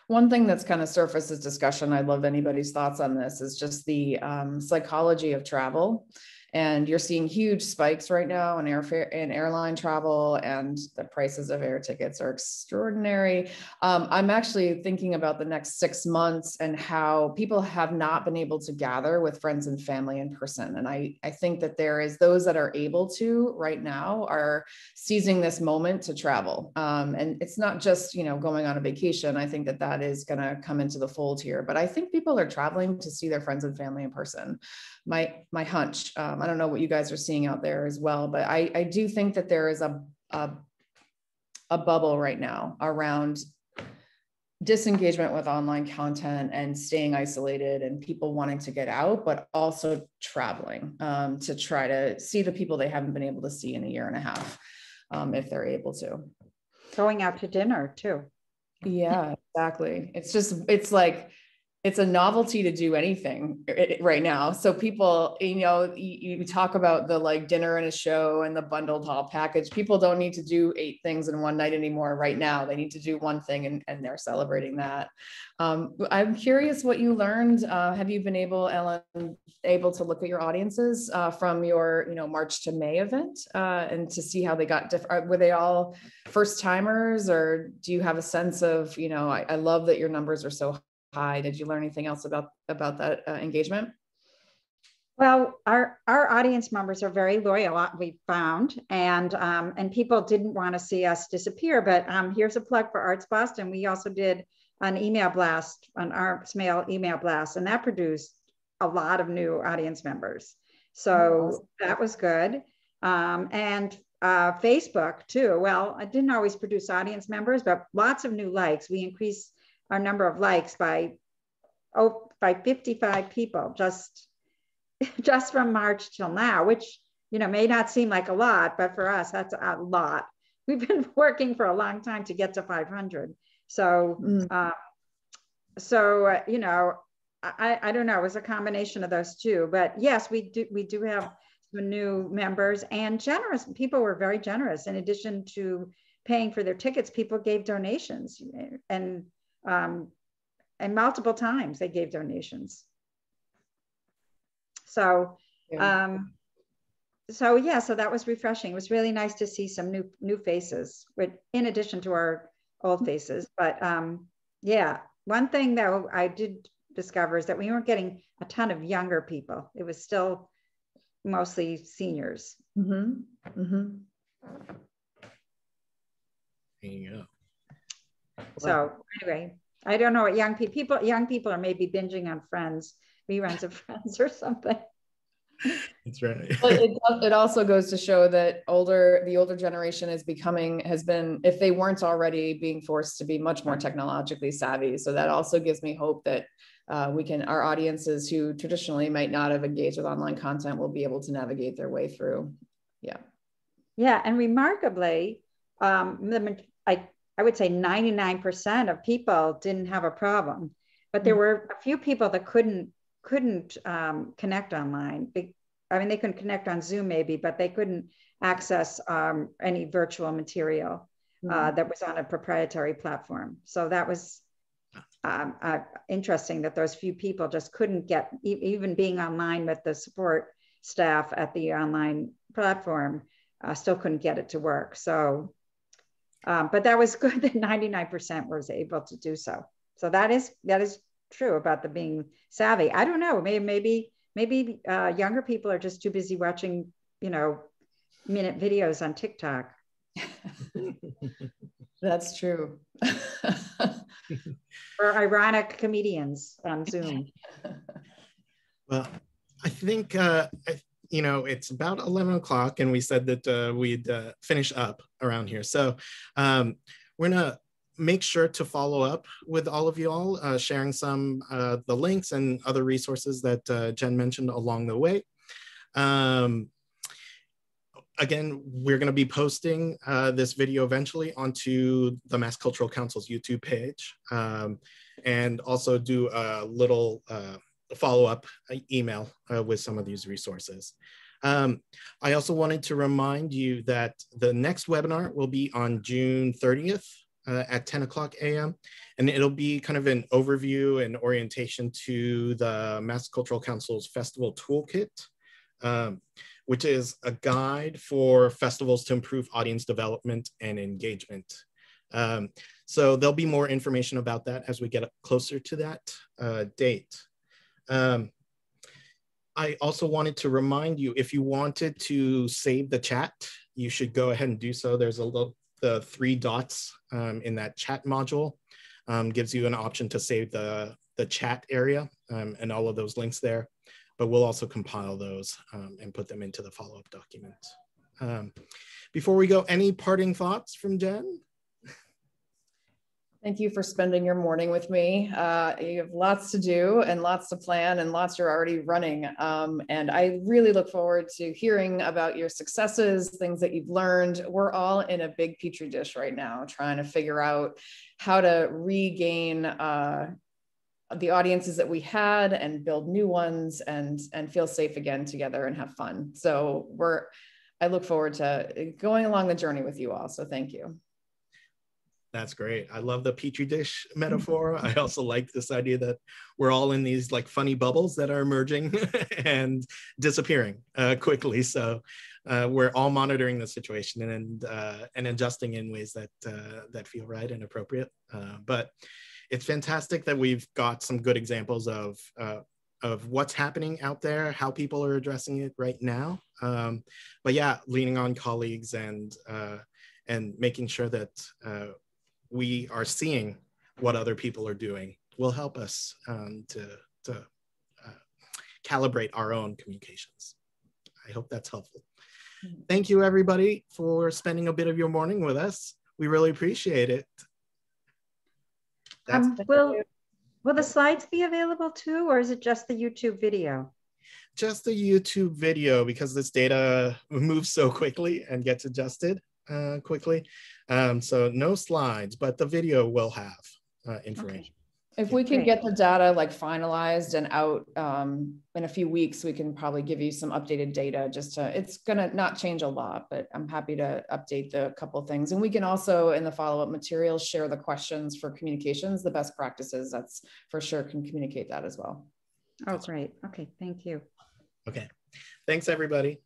one thing that's kind of surfaced as discussion, I'd love anybody's thoughts on this, is just the psychology of travel. And you're seeing huge spikes right now in airfare and airline travel, and the prices of air tickets are extraordinary. I'm actually thinking about the next 6 months and how people have not been able to gather with friends and family in person. And I think that there is those that are able to right now are seizing this moment to travel. And it's not just, going on a vacation. I think that is going to come into the fold here, but I think people are traveling to see their friends and family in person. My hunch, I don't know what you guys are seeing out there as well, but I do think that there is a bubble right now around disengagement with online content and staying isolated and people wanting to get out, but also traveling to try to see the people they haven't been able to see in a year and a half, if they're able to. Going out to dinner too. Yeah, exactly. It's like, it's a novelty to do anything right now. So people, you talk about the like dinner and a show and the bundled hall package. People don't need to do 8 things in one night anymore right now. They need to do one thing and they're celebrating that. I'm curious what you learned. Have you been able to look at your audiences from your, March to May event and to see how they got different? Were they all first timers, or do you have a sense of, I love that your numbers are so high. Did you learn anything else about that engagement? Well, our audience members are very loyal, we found, and people didn't want to see us disappear. But here's a plug for ArtsBoston. We also did an email blast, an ArtsMail email blast, and that produced a lot of new audience members. So that was good. And Facebook too. Well, I didn't always produce audience members, but lots of new likes. We increased our number of likes by 55 people just from March till now, which may not seem like a lot, but for us that's a lot. We've been working for a long time to get to 500. So I don't know, it was a combination of those two, but yes, we do have some new members, and generous people were very generous. In addition to paying for their tickets, people gave donations, and multiple times they gave donations. So, so that was refreshing. It was really nice to see some new faces, in addition to our old faces. But yeah, one thing though I did discover is that we weren't getting a ton of younger people. It was still mostly seniors. Mm-hmm. Mm-hmm. There you go. So anyway, I don't know what young people are maybe binging on reruns of Friends or something. That's right. But it also goes to show that the older generation has been, if they weren't already, being forced to be much more technologically savvy. So that also gives me hope that our audiences who traditionally might not have engaged with online content will be able to navigate their way through. Yeah. Yeah, and remarkably, I would say 99% of people didn't have a problem, but there were a few people that couldn't connect online. I mean, they couldn't connect on Zoom maybe, but they couldn't access any virtual material that was on a proprietary platform. So that was interesting that those few people just couldn't get, even being online with the support staff at the online platform, still couldn't get it to work. So, but that was good that 99% was able to do so. So that is true about the being savvy. I don't know, maybe younger people are just too busy watching, minute videos on TikTok. That's true. Or ironic comedians on Zoom. Well, I think, it's about 11 o'clock and we said that we'd finish up around here. So we're gonna make sure to follow up with all of you all, sharing some the links and other resources that Jen mentioned along the way. Again, we're going to be posting this video eventually onto the Mass Cultural Council's YouTube page, and also do a little follow-up email with some of these resources. I also wanted to remind you that the next webinar will be on June 30th at 10 o'clock a.m. And it'll be kind of an overview and orientation to the Mass Cultural Council's Festival Toolkit, which is a guide for festivals to improve audience development and engagement. So there'll be more information about that as we get closer to that date. I also wanted to remind you, if you wanted to save the chat, you should go ahead and do so. There's the 3 dots in that chat module, gives you an option to save the chat area and all of those links there. But we'll also compile those and put them into the follow-up document. Before we go, any parting thoughts from Jen? Thank you for spending your morning with me. You have lots to do and lots to plan and lots you're already running. And I really look forward to hearing about your successes, things that you've learned. We're all in a big petri dish right now, trying to figure out how to regain the audiences that we had and build new ones and feel safe again together and have fun. So I look forward to going along the journey with you all. So thank you. That's great. I love the petri dish metaphor. I also like this idea that we're all in these like funny bubbles that are emerging and disappearing quickly. So we're all monitoring the situation and adjusting in ways that feel right and appropriate. But it's fantastic that we've got some good examples of what's happening out there, how people are addressing it right now. But yeah, leaning on colleagues and making sure that we are seeing what other people are doing will help us to calibrate our own communications. I hope that's helpful. Thank you, everybody, for spending a bit of your morning with us. We really appreciate it. Will the slides be available too, or is it just the YouTube video? Just the YouTube video, because this data moves so quickly and gets adjusted quickly. So no slides, but the video will have information. Okay. If we can get the data like finalized and out in a few weeks, we can probably give you some updated data. It's gonna not change a lot, but I'm happy to update the couple things. And we can also, in the follow-up materials, share the questions for communications, the best practices. That's for sure, can communicate that as well. Oh, great. Okay, thank you. Okay, thanks everybody.